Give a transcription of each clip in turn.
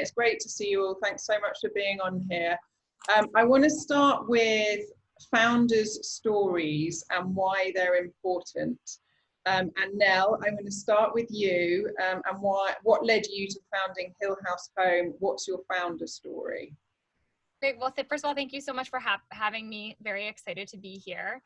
It's great to see you all. Thanks so much for being on here. I want to start with founders' stories and why they're important. And Nell, I'm going to start with you and what led you to founding Hill House Home? What's your founder story? Great. Well, first of all, thank you so much for having me. Very excited to be here.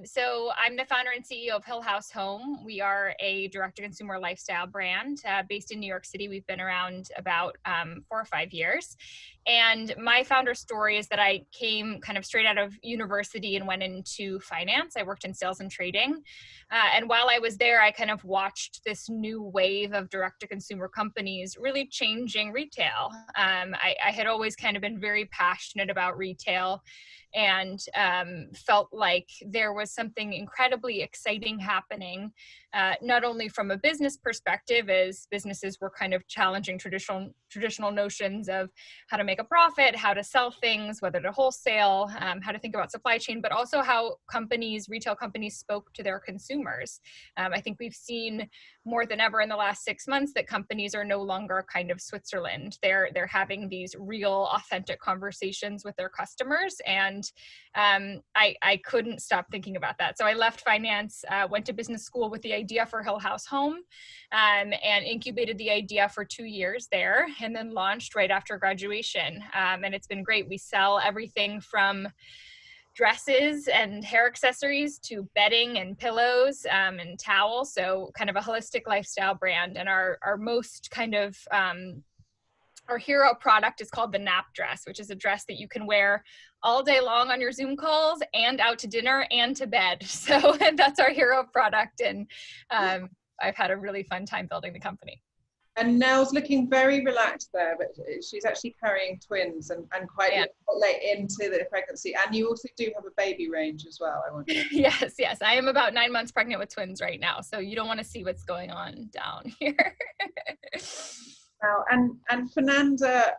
So I'm the founder and CEO of Hill House Home. We are a direct-to-consumer lifestyle brand based in New York City. We've been around about 4 or 5 years. And my founder story is that I came kind of straight out of university and went into finance. I worked in sales and trading. And while I was there, I kind of watched this new wave of direct-to-consumer companies really changing retail. I had always kind of been very passionate about retail and felt like there was something incredibly exciting happening, not only from a business perspective, as businesses were kind of challenging traditional notions of how to make a profit, how to sell things, whether to wholesale, how to think about supply chain, but also how retail companies spoke to their consumers. I think we've seen more than ever in the last 6 months that companies are no longer kind of Switzerland. They're having these real, authentic conversations with their customers, and I couldn't stop thinking about that. So I left finance, went to business school with the idea for Hill House Home, and incubated the idea for 2 years there, and then launched right after graduation. And it's been great. We sell everything from dresses and hair accessories to bedding and pillows and towels. So kind of a holistic lifestyle brand. And our most kind of our hero product is called the nap dress, which is a dress that you can wear all day long on your Zoom calls and out to dinner and to bed. So that's our hero product. And I've had a really fun time building the company. And Nell's looking very relaxed there, but she's actually carrying twins and quite late into the pregnancy. And you also do have a baby range as well, I wonder. Yes. I am about 9 months pregnant with twins right now. So you don't want to see what's going on down here. Now, and Fernanda,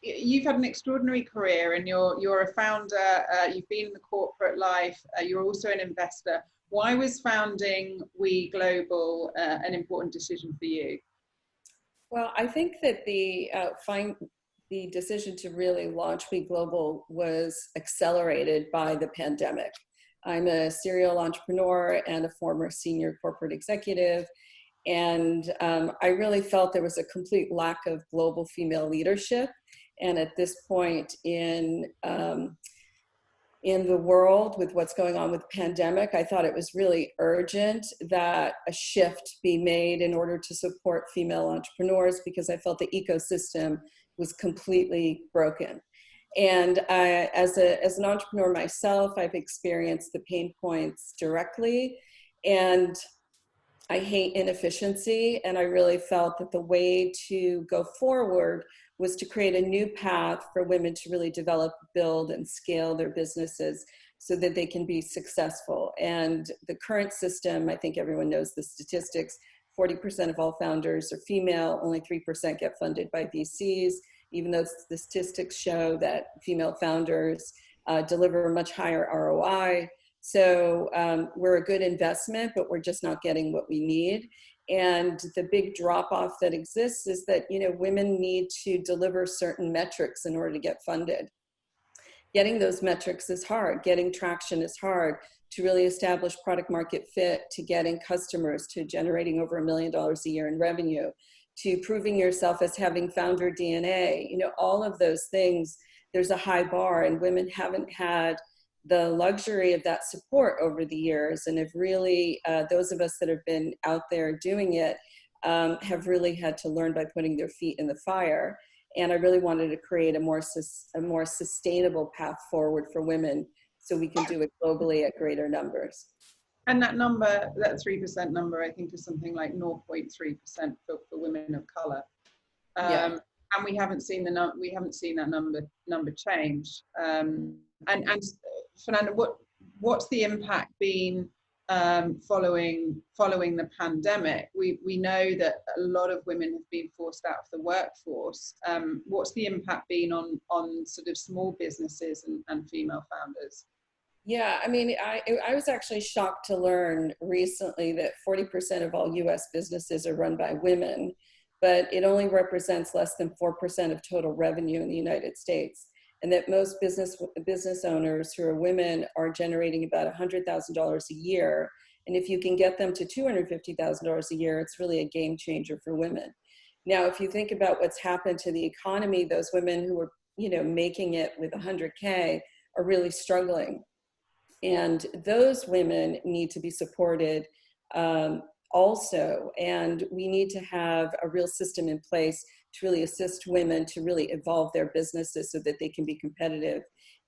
you've had an extraordinary career, and you're a founder. You've been in the corporate life. You're also an investor. Why was founding We Global an important decision for you? Well, I think that the decision to really launch We Global was accelerated by the pandemic. I'm a serial entrepreneur and a former senior corporate executive. And I really felt there was a complete lack of global female leadership. And at this point in the world, with what's going on with the pandemic, I thought it was really urgent that a shift be made in order to support female entrepreneurs, because I felt the ecosystem was completely broken. And as an entrepreneur myself, I've experienced the pain points directly. And I hate inefficiency, and I really felt that the way to go forward was to create a new path for women to really develop, build, and scale their businesses so that they can be successful. And the current system, I think everyone knows the statistics, 40% of all founders are female, only 3% get funded by VCs, even though the statistics show that female founders deliver a much higher ROI. So we're a good investment, but we're just not getting what we need. And the big drop-off that exists is that, women need to deliver certain metrics in order to get funded. Getting those metrics is hard. Getting traction is hard. To really establish product market fit, to getting customers, to generating over $1 million a year in revenue, to proving yourself as having founder DNA, all of those things, there's a high bar, and women haven't had the luxury of that support over the years, and have really, those of us that have been out there doing it, have really had to learn by putting their feet in the fire. And I really wanted to create a more sustainable path forward for women, so we can do it globally at greater numbers. And that number, that 3% number, I think is something like 0.3% for women of color. And we haven't seen that number change. And Fernanda, what's the impact been following the pandemic? We know that a lot of women have been forced out of the workforce. What's the impact been on sort of small businesses and female founders? Yeah, I mean, I was actually shocked to learn recently that 40% of all US businesses are run by women, but it only represents less than 4% of total revenue in the United States. And that most business owners who are women are generating about $100,000 a year. And if you can get them to $250,000 a year, it's really a game changer for women. Now, if you think about what's happened to the economy, those women who are, making it with 100K are really struggling. And those women need to be supported also. And we need to have a real system in place to really assist women to really evolve their businesses so that they can be competitive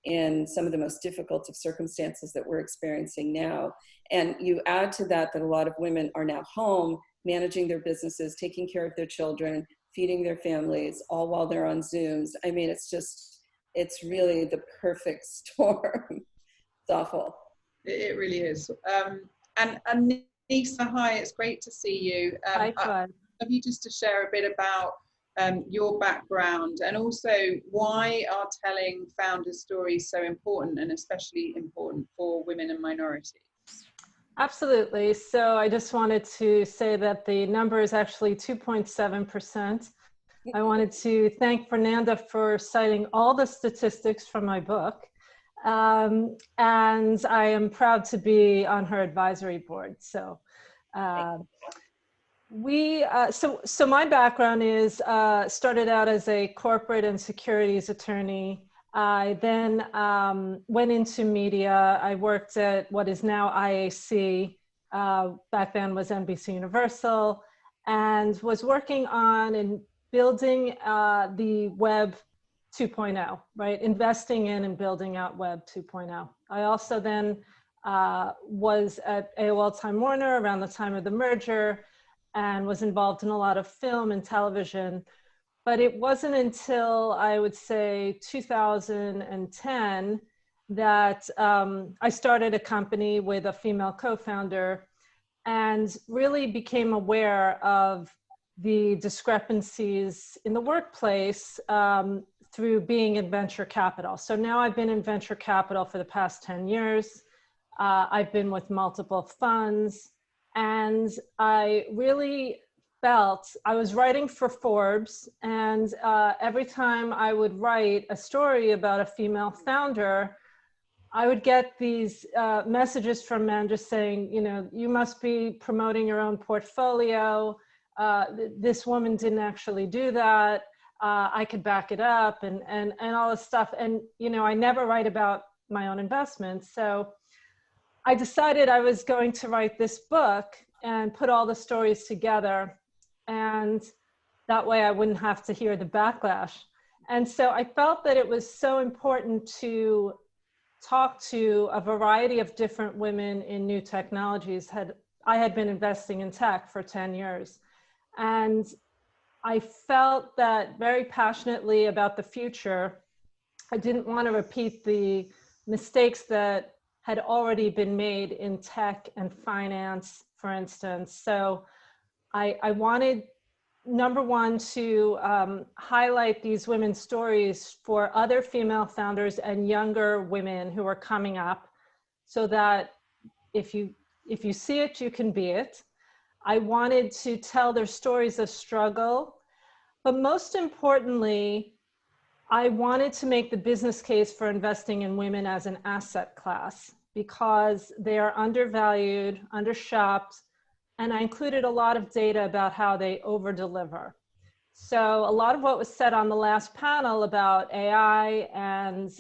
in some of the most difficult of circumstances that we're experiencing now. And you add to that a lot of women are now home, managing their businesses, taking care of their children, feeding their families, all while they're on Zooms. I mean, it's really the perfect storm. It's awful. It really is. And Nisa, hi, it's great to see you. Hi, I'd love you just to share a bit about your background, and also why are telling founder stories so important, and especially important for women and minorities? Absolutely. So I just wanted to say that the number is actually 2.7%. I wanted to thank Fernanda for citing all the statistics from my book. And I am proud to be on her advisory board. So so my background is started out as a corporate and securities attorney. I then went into media. I worked at what is now IAC, back then was NBC Universal, and was working on and building the Web 2.0, right? Investing in and building out Web 2.0. I also then was at AOL Time Warner around the time of the merger, and was involved in a lot of film and television. But it wasn't until, I would say, 2010 that I started a company with a female co-founder and really became aware of the discrepancies in the workplace through being in venture capital. So now I've been in venture capital for the past 10 years. I've been with multiple funds. And I really felt, I was writing for Forbes, and every time I would write a story about a female founder, I would get these messages from men just saying, you must be promoting your own portfolio. This woman didn't actually do that. I could back it up, and all this stuff. And, I never write about my own investments. So I decided I was going to write this book and put all the stories together, and that way I wouldn't have to hear the backlash. And so I felt that it was so important to talk to a variety of different women in new technologies. I had been investing in tech for 10 years, and I felt that very passionately about the future. I didn't want to repeat the mistakes that had already been made in tech and finance, for instance. So I wanted, number one, to highlight these women's stories for other female founders and younger women who are coming up, so that if you see it, you can be it. I wanted to tell their stories of struggle, but most importantly, I wanted to make the business case for investing in women as an asset class, because they are undervalued, undershopped, and I included a lot of data about how they over-deliver. So a lot of what was said on the last panel about AI and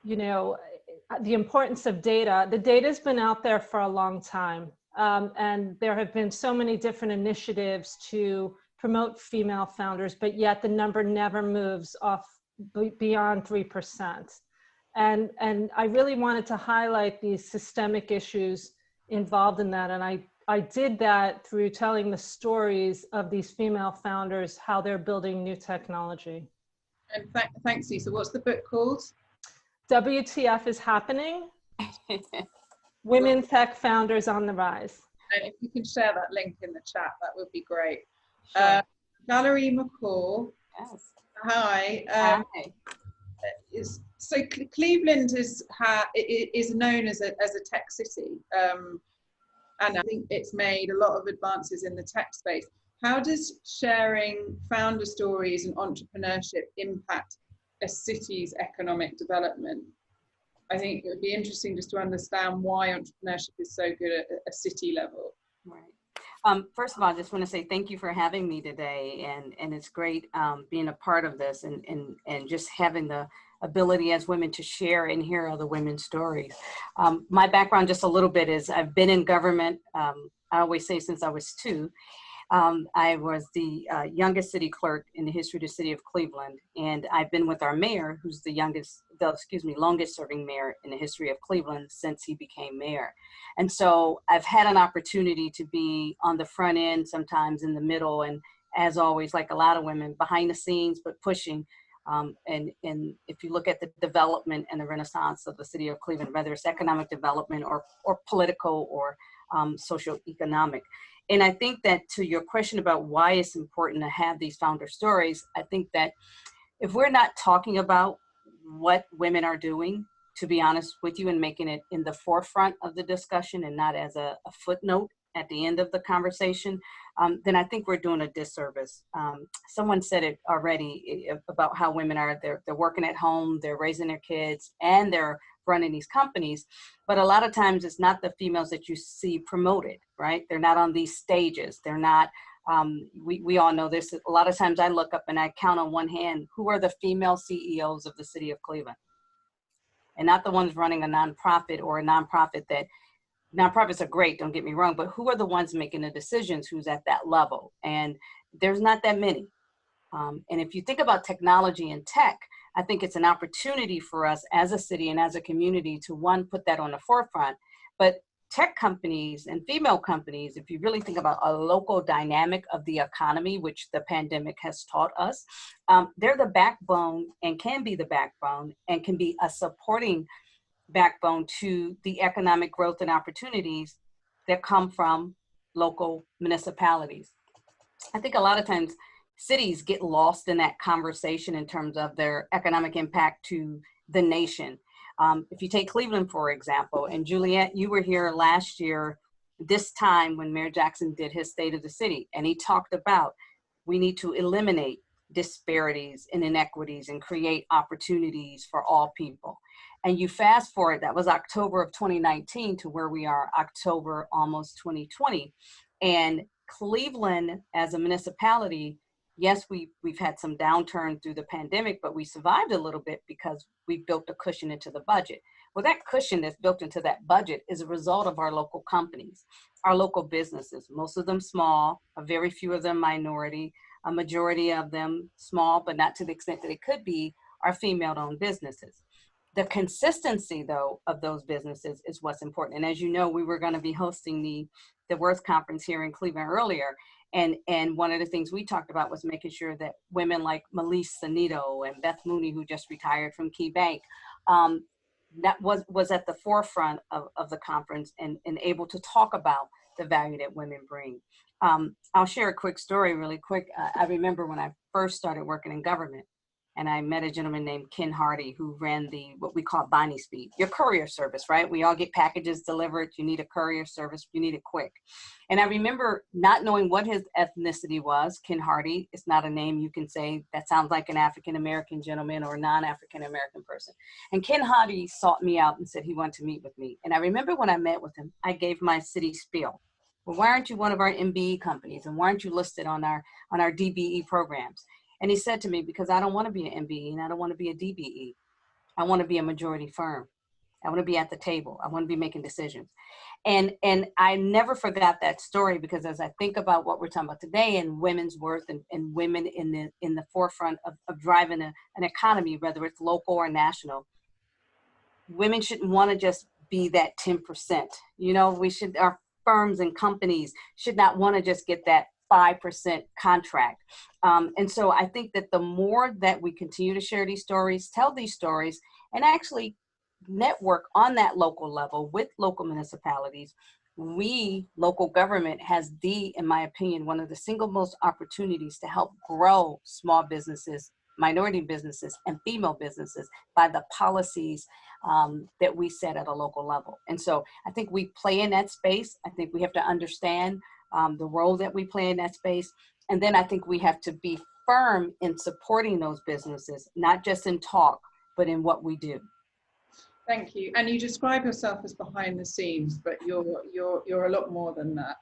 the importance of data, the data's been out there for a long time. And there have been so many different initiatives to promote female founders, but yet the number never moves off beyond 3%. And I really wanted to highlight these systemic issues involved in that. And I did that through telling the stories of these female founders, how they're building new technology. And thanks, Lisa. What's the book called? WTF is Happening? Women Tech Founders on the Rise. And if you can share that link in the chat, that would be great. Sure. Valerie McCall. Yes. Hi. Hi. So Cleveland is known as a tech city, and I think it's made a lot of advances in the tech space. how does sharing founder stories and entrepreneurship impact a city's economic development? I think it would be interesting just to understand why entrepreneurship is so good at a city level. Right. First of all, I just want to say thank you for having me today, and it's great being a part of this and just having the ability as women to share and hear other women's stories. My background just a little bit is I've been in government, I always say since I was 2. I was the youngest city clerk in the history of the city of Cleveland, and I've been with our mayor, who's the longest serving mayor in the history of Cleveland since he became mayor. And so I've had an opportunity to be on the front end, sometimes in the middle, and as always, like a lot of women, behind the scenes, but pushing. And if you look at the development and the renaissance of the city of Cleveland, whether it's economic development or political or socioeconomic. And I think that to your question about why it's important to have these founder stories, I think that if we're not talking about what women are doing, to be honest with you, and making it in the forefront of the discussion and not as a footnote at the end of the conversation, then I think we're doing a disservice. Someone said it already about how women are, they're working at home, they're raising their kids, and they're running these companies. But a lot of times it's not the females that you see promoted, right? They're not on these stages. They're not, we all know this. A lot of times I look up and I count on one hand, who are the female CEOs of the city of Cleveland? And not the ones running a nonprofit or a nonprofit that, nonprofits are great, don't get me wrong, but who are the ones making the decisions, who's at that level? And there's not that many. And if you think about technology and tech, I think it's an opportunity for us as a city and as a community to, one, put that on the forefront. But tech companies and female companies, if you really think about a local dynamic of the economy, which the pandemic has taught us, they're the backbone and can be the backbone and can be a supporting backbone to the economic growth and opportunities that come from local municipalities. I think a lot of times cities get lost in that conversation in terms of their economic impact to the nation. If you take Cleveland, for example, and Juliet, you were here last year, this time when Mayor Jackson did his State of the City, and he talked about we need to eliminate disparities and inequities and create opportunities for all people. And you fast forward, that was October of 2019 to where we are October almost 2020. And Cleveland as a municipality, yes, we've had some downturn through the pandemic, but we survived a little bit because we built a cushion into the budget. Well, that cushion that's built into that budget is a result of our local companies, our local businesses, most of them small, a very few of them minority, a majority of them small, but not to the extent that it could be, are female-owned businesses. The consistency, though, of those businesses is what's important. And as you know, we were going to be hosting the Worth Conference here in Cleveland earlier. And one of the things we talked about was making sure that women like Melise Sanito and Beth Mooney, who just retired from Key Bank, that was at the forefront of the conference and able to talk about the value that women bring. I'll share a quick story really quick. I remember when I first started working in government, and I met a gentleman named Ken Hardy who ran what we call Bonnie Speed, your courier service, right? We all get packages delivered. You need a courier service. You need it quick. And I remember not knowing what his ethnicity was. Ken Hardy, it's not a name you can say that sounds like an African-American gentleman or a non-African-American person. And Ken Hardy sought me out and said he wanted to meet with me. And I remember when I met with him, I gave my city spiel. Well, why aren't you one of our MBE companies? And why aren't you listed on our DBE programs? And he said to me, because I don't want to be an MBE and I don't want to be a DBE. I want to be a majority firm. I want to be at the table. I want to be making decisions. And I never forgot that story, because as I think about what we're talking about today and women's worth and women in the forefront of driving an economy, whether it's local or national, women shouldn't want to just be that 10%. You know, our firms and companies should not want to just get that 5% contract. And so I think that the more that we continue to share these stories, tell these stories, and actually network on that local level with local municipalities, local government has in my opinion, one of the single most opportunities to help grow small businesses, minority businesses, and female businesses by the policies that we set at a local level. And so I think we play in that space. I think we have to understand the role that we play in that space. And then I think we have to be firm in supporting those businesses, not just in talk, but in what we do. Thank you. And you describe yourself as behind the scenes, but you're a lot more than that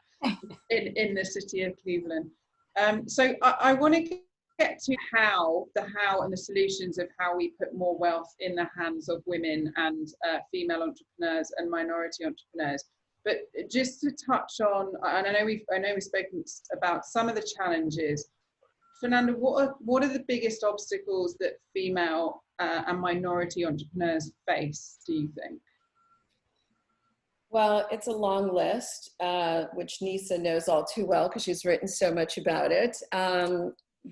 in the city of Cleveland. So I want to get to the how and the solutions of how we put more wealth in the hands of women and female entrepreneurs and minority entrepreneurs. But just to touch on, and I know we've spoken about some of the challenges. Fernanda, what are the biggest obstacles that female and minority entrepreneurs face, do you think? Well, it's a long list, which Nisa knows all too well because she's written so much about it.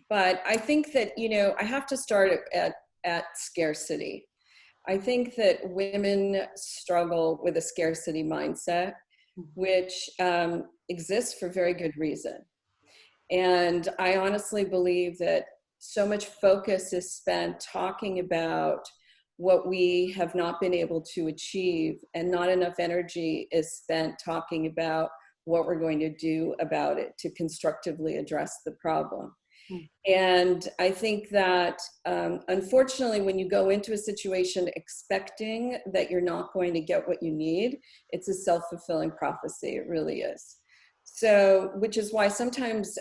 But I think that, I have to start at scarcity. I think that women struggle with a scarcity mindset, which exists for very good reason. And I honestly believe that so much focus is spent talking about what we have not been able to achieve, and not enough energy is spent talking about what we're going to do about it to constructively address the problem. And I think that unfortunately, when you go into a situation expecting that you're not going to get what you need, it's a self-fulfilling prophecy. It really is. So, which is why sometimes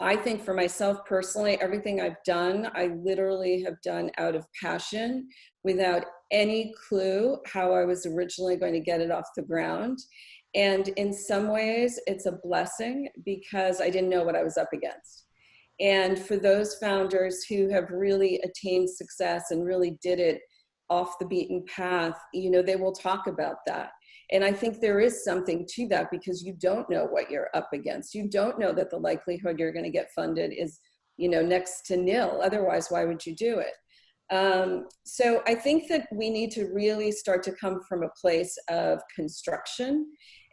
I think for myself personally, everything I've done, I literally have done out of passion without any clue how I was originally going to get it off the ground. And in some ways, it's a blessing because I didn't know what I was up against. And for those founders who have really attained success and really did it off the beaten path, they will talk about that. And I think there is something to that because you don't know what you're up against. You don't know that the likelihood you're going to get funded is, next to nil. Otherwise, why would you do it? So I think that we need to really start to come from a place of construction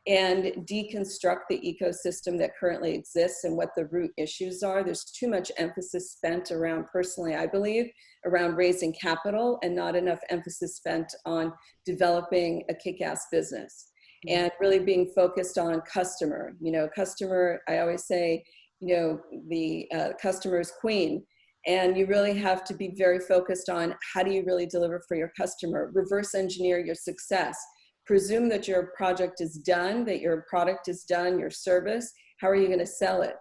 and deconstruct the ecosystem that currently exists and what the root issues are. There's too much emphasis spent around, personally, I believe, around raising capital and not enough emphasis spent on developing a kick-ass business and really being focused on customer. Customer, I always say, the customer is queen. And you really have to be very focused on how do you really deliver for your customer, reverse engineer your success. Presume that your project is done, that your product is done, your service. How are you going to sell it?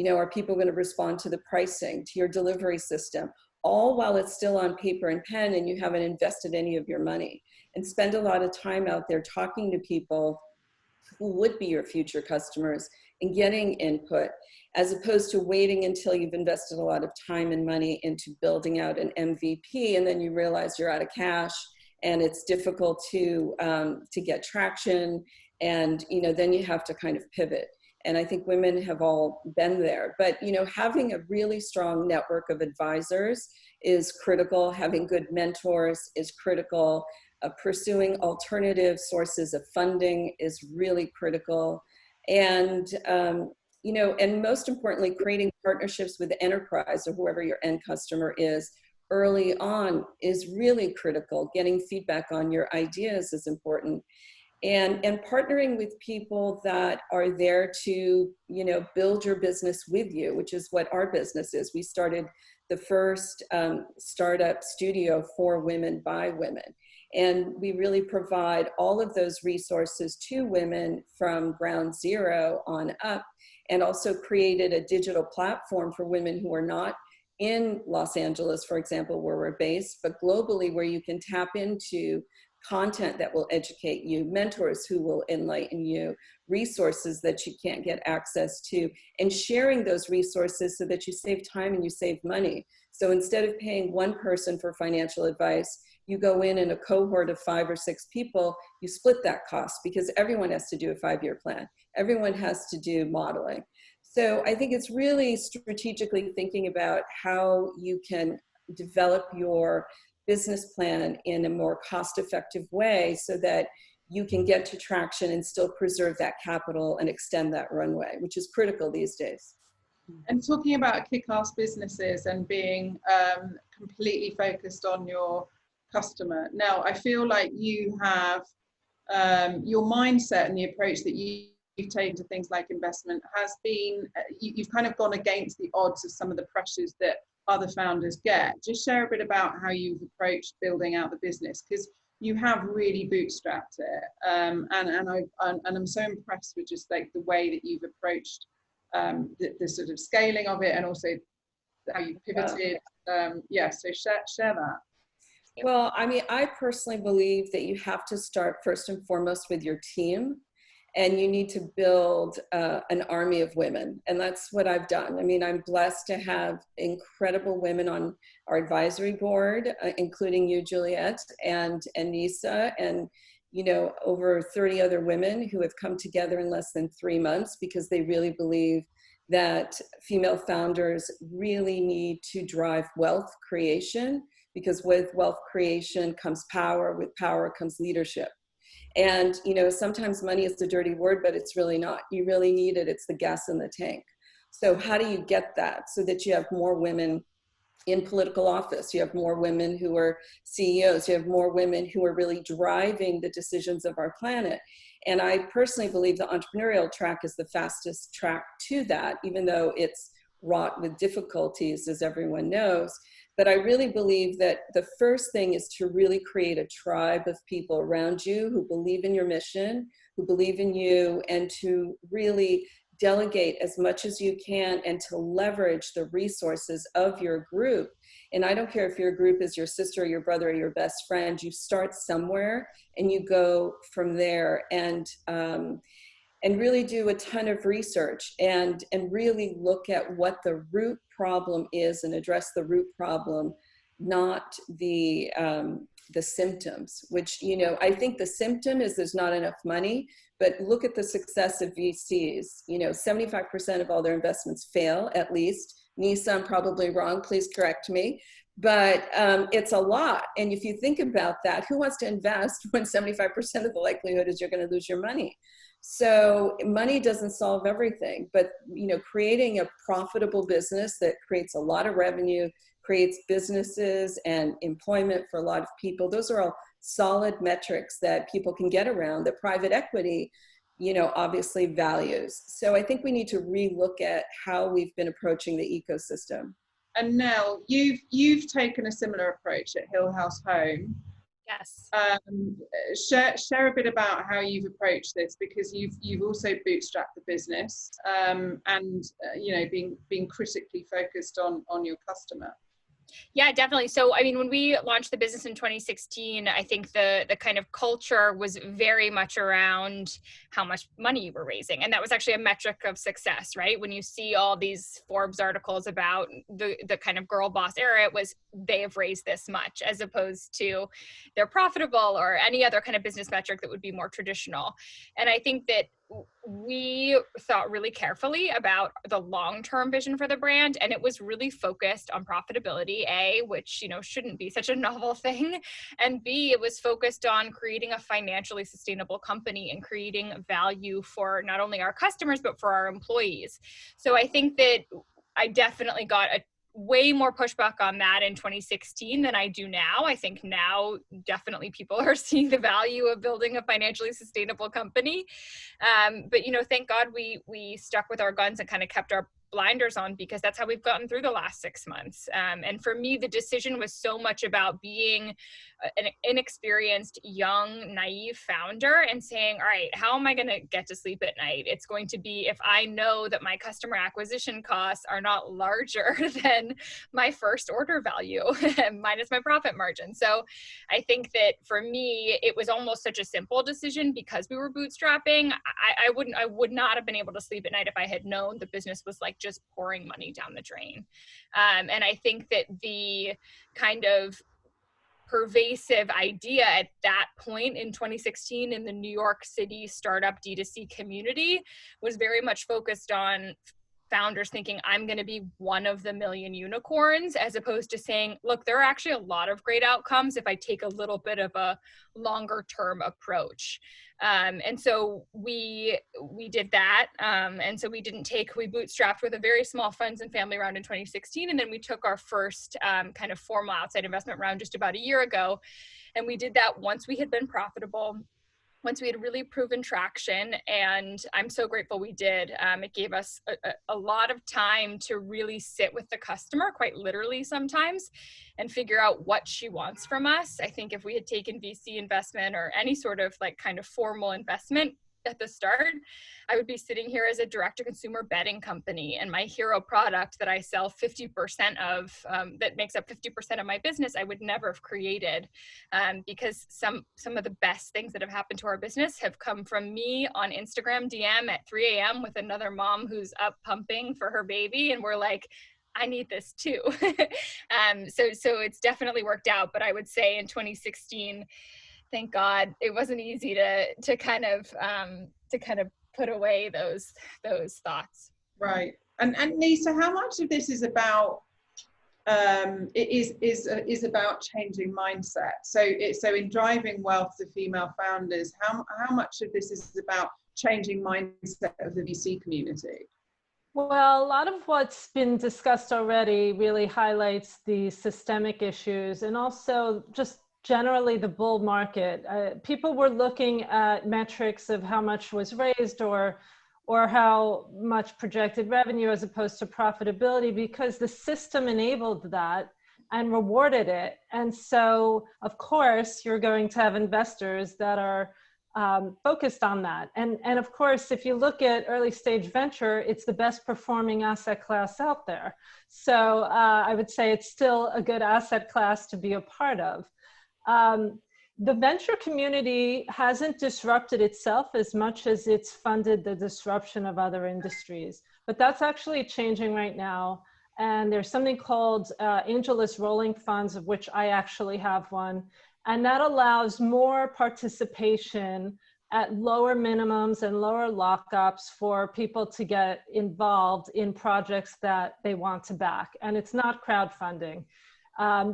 Are people going to respond to the pricing, to your delivery system, all while it's still on paper and pen and you haven't invested any of your money? And spend a lot of time out there talking to people who would be your future customers and getting input, as opposed to waiting until you've invested a lot of time and money into building out an MVP and then you realize you're out of cash. And it's difficult to get traction, and then you have to kind of pivot. And I think women have all been there. But having a really strong network of advisors is critical. Having good mentors is critical. Pursuing alternative sources of funding is really critical. And and most importantly, creating partnerships with the enterprise or whoever your end customer is early on is really critical. Getting feedback on your ideas is important. And partnering with people that are there to, build your business with you, which is what our business is. We started the first startup studio for women by women. And we really provide all of those resources to women from ground zero on up, and also created a digital platform for women who are not in Los Angeles, for example, where we're based, but globally, where you can tap into content that will educate you, mentors who will enlighten you, resources that you can't get access to, and sharing those resources so that you save time and you save money. So instead of paying one person for financial advice, you go in a cohort of 5 or 6 people, you split that cost because everyone has to do a 5-year plan. Everyone has to do modeling. So I think it's really strategically thinking about how you can develop your business plan in a more cost-effective way so that you can get to traction and still preserve that capital and extend that runway, which is critical these days. And talking about kick-ass businesses and being completely focused on your customer. Now, I feel like you have your mindset and the approach that you you've taken to things like investment has been, you've kind of gone against the odds of some of the pressures that other founders get. Just share a bit about how you've approached building out the business, because you have really bootstrapped it, and I'm so impressed with just like the way that you've approached the sort of scaling of it, and also how you pivoted. So share that. Well, I mean, I personally believe that you have to start first and foremost with your team, and you need to build an army of women. And that's what I've done. I mean, I'm blessed to have incredible women on our advisory board, including you, Juliet, and Nisa, and, you know, over 30 other women who have come together in less than 3 months, because they really believe that female founders really need to drive wealth creation, because with wealth creation comes power, with power comes leadership. And, you know, sometimes money is a dirty word, but it's really not. You really need it. It's the gas in the tank. So how do you get that so that you have more women in political office? You have more women who are CEOs. You have more women who are really driving the decisions of our planet. And I personally believe the entrepreneurial track is the fastest track to that, even though it's wrought with difficulties, as everyone knows. But I really believe that the first thing is to really create a tribe of people around you who believe in your mission, who believe in you, and to really delegate as much as you can and to leverage the resources of your group. And I don't care if your group is your sister or your brother or your best friend, you start somewhere and you go from there, and really do a ton of research and really look at what the root problem is and address the root problem, not the symptoms, which, you know, I think the symptom is there's not enough money, but look at the success of VCs. You know, 75% of all their investments fail, at least. Nisa, I'm probably wrong, please correct me. But it's a lot. And if you think about that, who wants to invest when 75% of the likelihood is you're going to lose your money? So money doesn't solve everything, but, you know, creating a profitable business that creates a lot of revenue, creates businesses and employment for a lot of people, those are all solid metrics that people can get around, that private equity, you know, obviously values. So I think we need to relook at how we've been approaching the ecosystem. And Nell, you've taken a similar approach at Hill House Home. Yes. Share a bit about how you've approached this, because you've also bootstrapped the business, and you know, being critically focused on your customer. Yeah, definitely. So, I mean, when we launched the business in 2016, I think the kind of culture was very much around how much money you were raising. And that was actually a metric of success, right? When you see all these Forbes articles about the kind of girl boss era, it was they have raised this much, as opposed to they're profitable or any other kind of business metric that would be more traditional. And I think that we thought really carefully about the long-term vision for the brand, and it was really focused on profitability, A, which, you know, shouldn't be such a novel thing, and B, it was focused on creating a financially sustainable company and creating value for not only our customers but for our employees. So I think that I definitely got a way more pushback on that in 2016 than I do now. I think now definitely people are seeing the value of building a financially sustainable company. But, you know, thank God we stuck with our guns and kind of kept our blinders on, because that's how we've gotten through the last 6 months. And for me, the decision was so much about being an inexperienced, young, naive founder and saying, all right, how am I going to get to sleep at night? It's going to be if I know that my customer acquisition costs are not larger than my first order value minus my profit margin. So I think that for me, it was almost such a simple decision because we were bootstrapping. I would not have been able to sleep at night if I had known the business was like just pouring money down the drain. And I think that the kind of pervasive idea at that point in 2016 in the New York City startup D2C community was very much focused on founders thinking I'm going to be one of the million unicorns, as opposed to saying, look, there are actually a lot of great outcomes if I take a little bit of a longer term approach. And so we did that. And so we bootstrapped with a very small friends and family round in 2016. And then we took our first kind of formal outside investment round just about a year ago. And we did that once we had been profitable. once we had really proven traction, and I'm so grateful we did. It gave us a lot of time to really sit with the customer, quite literally sometimes, and figure out what she wants from us. I think if we had taken VC investment or any sort of like kind of formal investment at the start, I would be sitting here as a direct-to-consumer bedding company, and my hero product that I sell 50% of, that makes up 50% of my business, I would never have created, because some of the best things that have happened to our business have come from me on Instagram DM at 3 a.m. with another mom who's up pumping for her baby, and we're like, I need this too. So it's definitely worked out. But I would say in 2016, thank God, it wasn't easy to kind of put away those thoughts. Right. And Lisa, how much of this is about is about changing mindset? So in driving wealth to female founders, how much of this is about changing mindset of the VC community? Well, a lot of what's been discussed already really highlights the systemic issues and also just generally the bull market. People were looking at metrics of how much was raised or how much projected revenue as opposed to profitability, because the system enabled that and rewarded it. And so, of course, you're going to have investors that are focused on that. And of course, if you look at early stage venture, it's the best performing asset class out there. So I would say it's still a good asset class to be a part of. The venture community hasn't disrupted itself as much as it's funded the disruption of other industries, but that's actually changing right now. And there's something called angelless rolling funds, of which I actually have one. And that allows more participation at lower minimums and lower lockups for people to get involved in projects that they want to back. And it's not crowdfunding.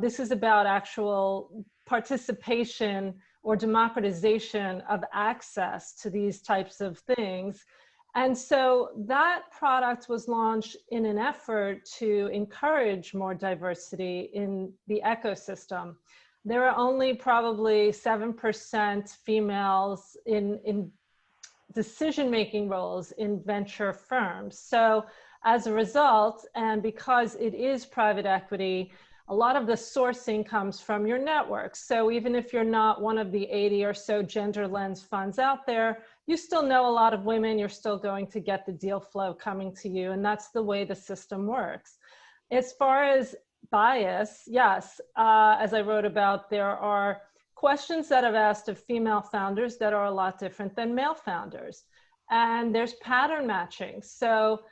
This is about actual participation or democratization of access to these types of things. And so that product was launched in an effort to encourage more diversity in the ecosystem. There are only probably 7% females in decision-making roles in venture firms. So as a result, and because it is private equity, a lot of the sourcing comes from your network. So even if you're not one of the 80 or so gender lens funds out there, you still know a lot of women, you're still going to get the deal flow coming to you. And that's the way the system works. As far as bias, yes, as I wrote about, there are questions that I've asked of female founders that are a lot different than male founders. And there's pattern matching. So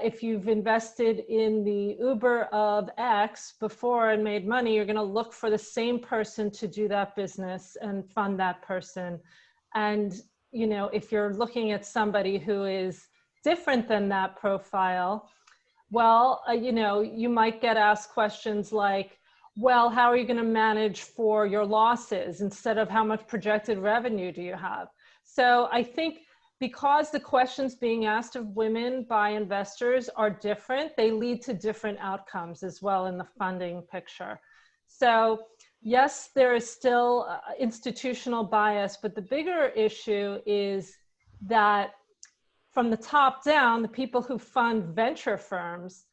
if you've invested in the Uber of X before and made money, you're going to look for the same person to do that business and fund that person. And, you know, if you're looking at somebody who is different than that profile, well, you know, you might get asked questions like, well, how are you going to manage for your losses instead of how much projected revenue do you have? So I think because the questions being asked of women by investors are different, they lead to different outcomes as well in the funding picture. So yes, there is still institutional bias, but the bigger issue is that from the top down, the people who fund venture firms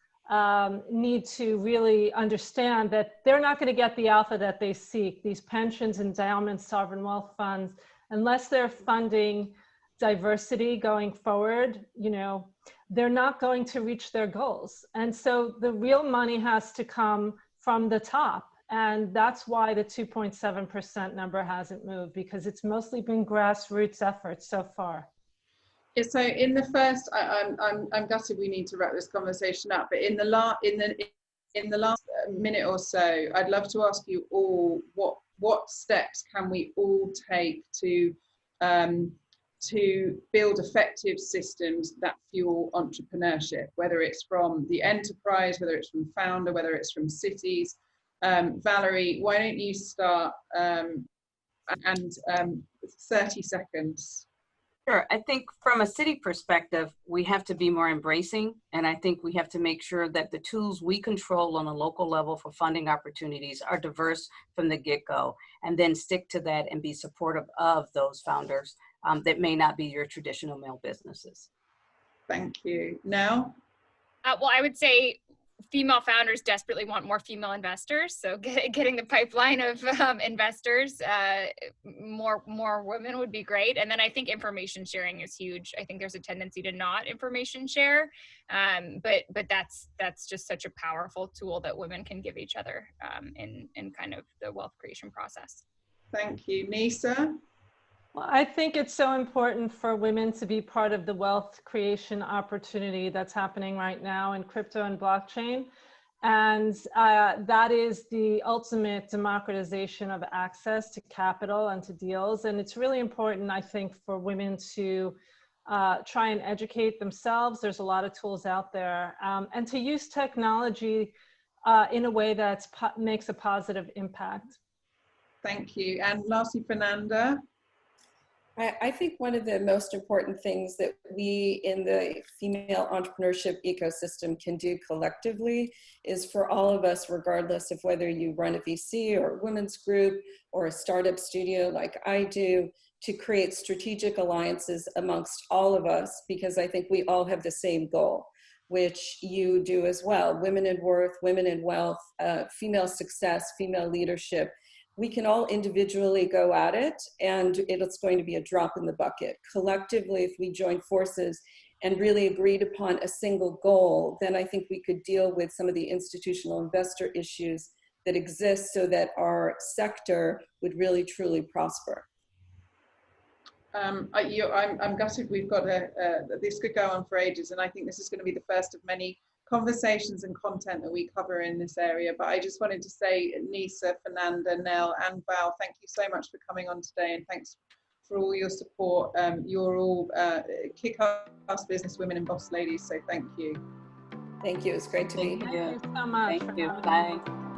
need to really understand that they're not going to get the alpha that they seek. These pensions, endowments, sovereign wealth funds, unless they're funding diversity going forward, you know, they're not going to reach their goals. And so the real money has to come from the top. And that's why the 2.7% number hasn't moved, because it's mostly been grassroots efforts so far. Yeah, so in the first, I'm gutted we need to wrap this conversation up, but in the last minute or so, I'd love to ask you all what steps can we all take to build effective systems that fuel entrepreneurship, whether it's from the enterprise, whether it's from founder, whether it's from cities. Valerie, why don't you start, and 30 seconds. Sure. I think from a city perspective, we have to be more embracing. And I think we have to make sure that the tools we control on a local level for funding opportunities are diverse from the get-go, and then stick to that and be supportive of those founders that may not be your traditional male businesses. Thank you. Now? Well, I would say female founders desperately want more female investors. So getting the pipeline of investors, more women would be great. And then I think information sharing is huge. I think there's a tendency to not information share, but that's just such a powerful tool that women can give each other in kind of the wealth creation process. Thank you. Nisa? Well, I think it's so important for women to be part of the wealth creation opportunity that's happening right now in crypto and blockchain. And that is the ultimate democratization of access to capital and to deals. And it's really important, I think, for women to try and educate themselves. There's a lot of tools out there. And to use technology in a way that makes a positive impact. Thank you. And lastly, Fernanda? I think one of the most important things that we in the female entrepreneurship ecosystem can do collectively is for all of us, regardless of whether you run a VC or a women's group or a startup studio like I do, to create strategic alliances amongst all of us, because I think we all have the same goal, which you do as well. Women in worth, women in wealth, female success, female leadership. We can all individually go at it, and it's going to be a drop in the bucket. Collectively, if we join forces and really agreed upon a single goal, then I think we could deal with some of the institutional investor issues that exist so that our sector would really, truly prosper. I'm gutted we've got this could go on for ages, and I think this is going to be the first of many conversations and content that we cover in this area. But I just wanted to say, Nisa, Fernanda, Nell, and Val, thank you so much for coming on today, and thanks for all your support. You're all kick-ass business women and boss ladies, so thank you. Thank you. It's great to be here. Thank you so much. Thank you. Bye.